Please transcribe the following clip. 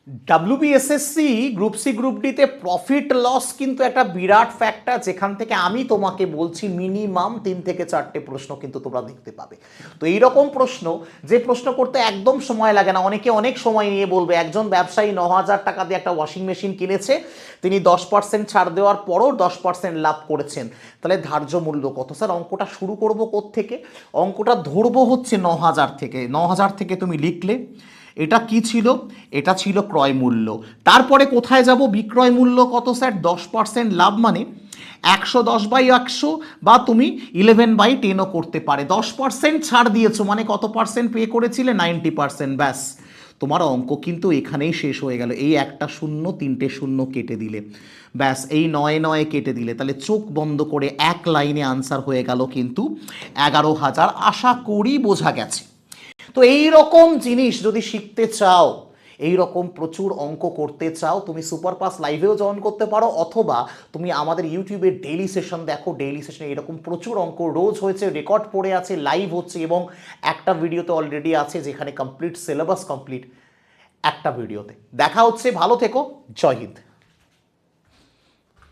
WBSSC group C group ডিতে profit loss কিন্তু একটা বিরাট ফ্যাক্টর, যেখান থেকে আমি তোমাকে বলছি মিনিমাম 3 থেকে 4টে প্রশ্ন কিন্তু তোমরা দেখতে পাবে। তো এইরকম প্রশ্ন, যে প্রশ্ন করতে একদম সময় লাগে না, অনেকে অনেক সময় নিয়ে বলবে একজন ব্যবসায়ী 9,000 টাকা দিয়ে একটা ওয়াশিং মেশিন কিনেছে, তিনি 10% ছাড় দেওয়ার পরও 10% লাভ করেছেন, তাহলে ধার্য মূল্য কত? স্যার অঙ্কটা শুরু করবো কোত্থেকে? অঙ্কটা ধরবো হচ্ছে 9,000 থেকে। 9,000 থেকে তুমি লিখলে এটা কি ছিল? এটা ছিল ক্রয় মূল্য। তারপরে কোথায় যাব? বিক্রয় মূল্য কত স্যার? 10% লাভ মানে 110/100, বা তুমি 11/10ও করতে পারে। 10% ছাড় দিয়েছো মানে কত পার্সেন্ট পে করেছিলে? 90%। ব্যাস, তোমার অঙ্ক কিন্তু এখানেই শেষ হয়ে গেল। এই একটা শূন্য, 3টে শূন্য কেটে দিলে, ব্যাস এই 9 কেটে দিলে, তাহলে চোখ বন্ধ করে এক লাইনে আনসার হয়ে গেল কিন্তু 11,000। আশা করি বোঝা গেছে। তো এই রকম জিনিস যদি শিখতে চাও, এই রকম প্রচুর অঙ্ক করতে চাও, তুমি সুপার পাস লাইভেও জয়েন করতে পারো, অথবা তুমি আমাদের ইউটিউবে ডেইলি সেশন দেখো। ডেইলি সেশনে এরকম প্রচুর অঙ্ক রোজ হয়েছে, রেকর্ড পড়ে আছে, লাইভ হচ্ছে, এবং একটা ভিডিওতে অলরেডি আছে যেখানে কমপ্লিট সিলেবাস কমপ্লিট একটা ভিডিওতে। দেখা হচ্ছে, ভালো থেকো, জয় হিন্দ।